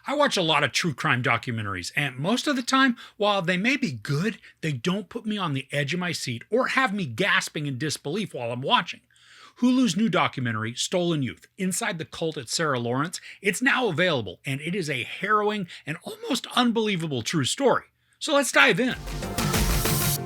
I watch a lot of true crime documentaries, and most of the time, while they may be good, they don't put me on the edge of my seat or have me gasping in disbelief while I'm watching. Hulu's new documentary, Stolen Youth Inside the Cult at Sarah Lawrence, it's now available, and it is a harrowing and almost unbelievable true story. So let's dive in.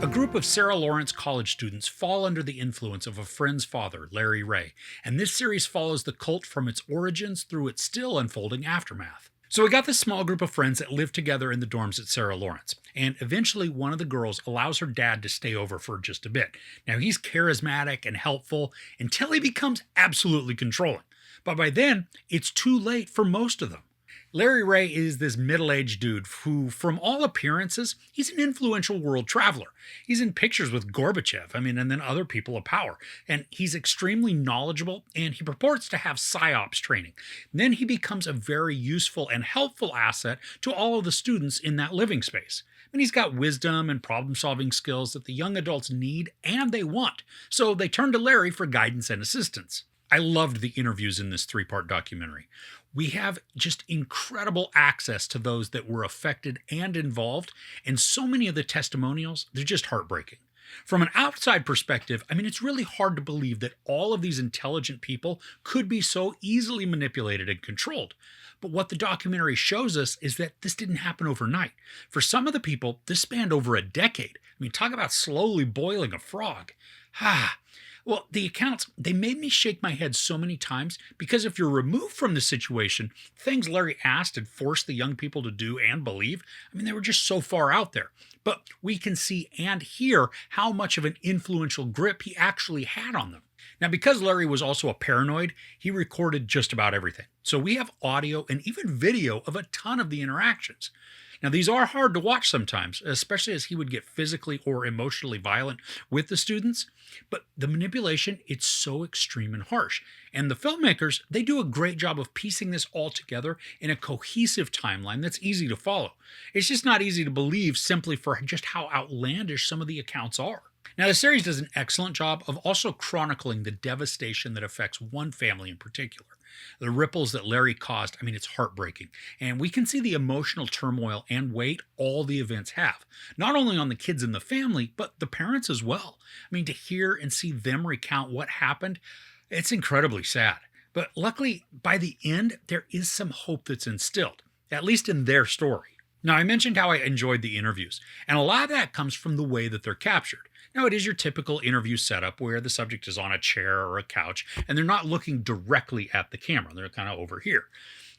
A group of Sarah Lawrence college students fall under the influence of a friend's father, Larry Ray, and this series follows the cult from its origins through its still unfolding aftermath. So we got this small group of friends that live together in the dorms at Sarah Lawrence, and eventually one of the girls allows her dad to stay over for just a bit. Now he's charismatic and helpful until he becomes absolutely controlling. But by then, it's too late for most of them. Larry Ray is this middle-aged dude who, from all appearances, he's an influential world traveler. He's in pictures with Gorbachev, and then other people of power. And he's extremely knowledgeable, and he purports to have psyops training. Then he becomes a very useful and helpful asset to all of the students in that living space. And he's got wisdom and problem-solving skills that the young adults need and they want. So they turn to Larry for guidance and assistance. I loved the interviews in this three-part documentary. We have just incredible access to those that were affected and involved, and so many of the testimonials, they're just heartbreaking. From an outside perspective, it's really hard to believe that all of these intelligent people could be so easily manipulated and controlled. But what the documentary shows us is that this didn't happen overnight. For some of the people, this spanned over a decade. Talk about slowly boiling a frog. Well, the accounts, they made me shake my head so many times because if you're removed from the situation, things Larry asked and forced the young people to do and believe, they were just so far out there. But we can see and hear how much of an influential grip he actually had on them. Now, because Larry was also a paranoid, he recorded just about everything. So we have audio and even video of a ton of the interactions. Now, these are hard to watch sometimes, especially as he would get physically or emotionally violent with the students. But the manipulation, it's so extreme and harsh. And the filmmakers, they do a great job of piecing this all together in a cohesive timeline that's easy to follow. It's just not easy to believe simply for just how outlandish some of the accounts are. Now, the series does an excellent job of also chronicling the devastation that affects one family in particular. The ripples that Larry caused, it's heartbreaking. And we can see the emotional turmoil and weight all the events have, not only on the kids in the family, but the parents as well. To hear and see them recount what happened, it's incredibly sad. But luckily, by the end, there is some hope that's instilled, at least in their story. Now, I mentioned how I enjoyed the interviews, and a lot of that comes from the way that they're captured. Now, it is your typical interview setup where the subject is on a chair or a couch, and they're not looking directly at the camera. They're kind of over here.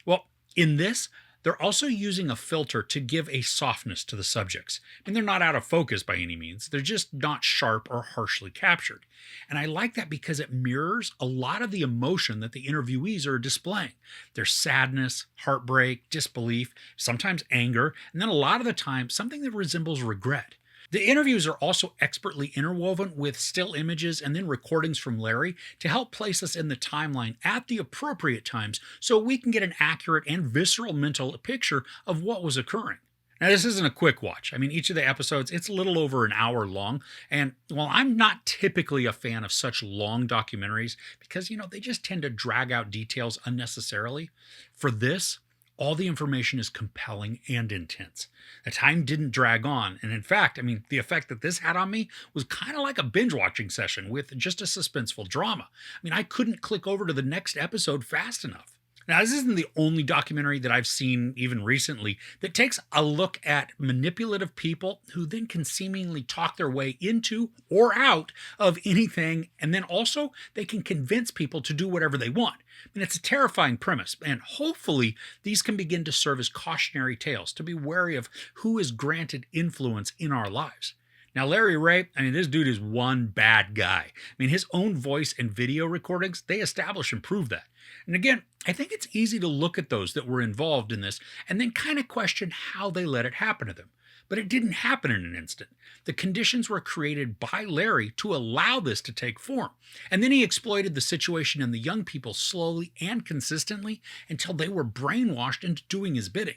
Well, in this, they're also using a filter to give a softness to the subjects. They're not out of focus by any means. They're just not sharp or harshly captured. And I like that because it mirrors a lot of the emotion that the interviewees are displaying. There's sadness, heartbreak, disbelief, sometimes anger, and then a lot of the time, something that resembles regret. The interviews are also expertly interwoven with still images and then recordings from Larry to help place us in the timeline at the appropriate times so we can get an accurate and visceral mental picture of what was occurring. Now, this isn't a quick watch. Each of the episodes, it's a little over an hour long. And while I'm not typically a fan of such long documentaries because, they just tend to drag out details unnecessarily, for this, all the information is compelling and intense. The time didn't drag on. And in fact, the effect that this had on me was kind of like a binge watching session with just a suspenseful drama. I couldn't click over to the next episode fast enough. Now, this isn't the only documentary that I've seen even recently that takes a look at manipulative people who then can seemingly talk their way into or out of anything, and then also they can convince people to do whatever they want. It's a terrifying premise, and hopefully these can begin to serve as cautionary tales to be wary of who is granted influence in our lives. Now, Larry Ray, this dude is one bad guy. His own voice and video recordings, they establish and prove that. And again, I think it's easy to look at those that were involved in this and then kind of question how they let it happen to them. But it didn't happen in an instant. The conditions were created by Larry to allow this to take form. And then he exploited the situation and the young people slowly and consistently until they were brainwashed into doing his bidding.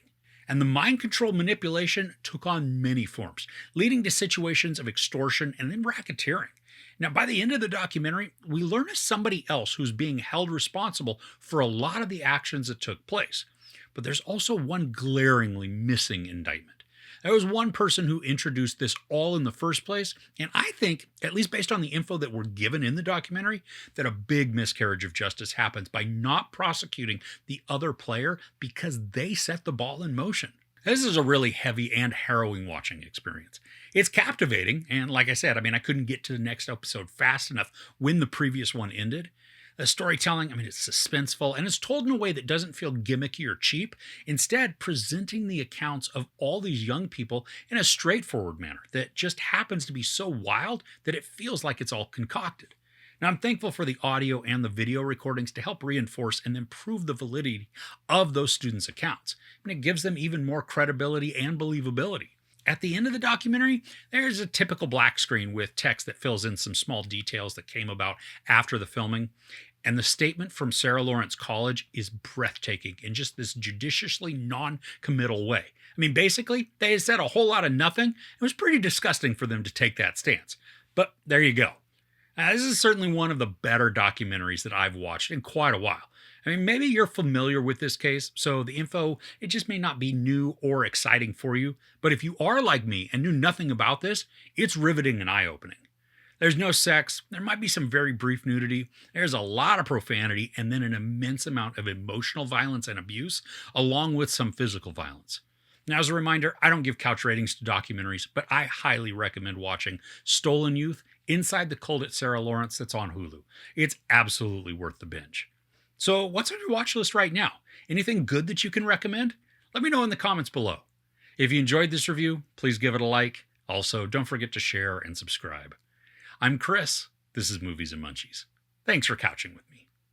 And the mind control manipulation took on many forms, leading to situations of extortion and then racketeering. Now, by the end of the documentary, we learn of somebody else who's being held responsible for a lot of the actions that took place. But there's also one glaringly missing indictment. There was one person who introduced this all in the first place, and I think, at least based on the info that we're given in the documentary, that a big miscarriage of justice happens by not prosecuting the other player because they set the ball in motion. This is a really heavy and harrowing watching experience. It's captivating, and like I said, I couldn't get to the next episode fast enough when the previous one ended. The storytelling, it's suspenseful, and it's told in a way that doesn't feel gimmicky or cheap, instead presenting the accounts of all these young people in a straightforward manner that just happens to be so wild that it feels like it's all concocted. Now, I'm thankful for the audio and the video recordings to help reinforce and then prove the validity of those students' accounts. It gives them even more credibility and believability. At the end of the documentary, there's a typical black screen with text that fills in some small details that came about after the filming. And the statement from Sarah Lawrence College is breathtaking in just this judiciously non-committal way. Basically, they had said a whole lot of nothing. It was pretty disgusting for them to take that stance. But there you go. This is certainly one of the better documentaries that I've watched in quite a while. Maybe you're familiar with this case, so the info, it just may not be new or exciting for you. But if you are like me and knew nothing about this, it's riveting and eye-opening. There's no sex, there might be some very brief nudity, there's a lot of profanity, and then an immense amount of emotional violence and abuse, along with some physical violence. Now, as a reminder, I don't give couch ratings to documentaries, but I highly recommend watching Stolen Youth, Inside the Cult at Sarah Lawrence that's on Hulu. It's absolutely worth the binge. So what's on your watch list right now? Anything good that you can recommend? Let me know in the comments below. If you enjoyed this review, please give it a like. Also, don't forget to share and subscribe. I'm Chris. This is Movies and Munchies. Thanks for couching with me.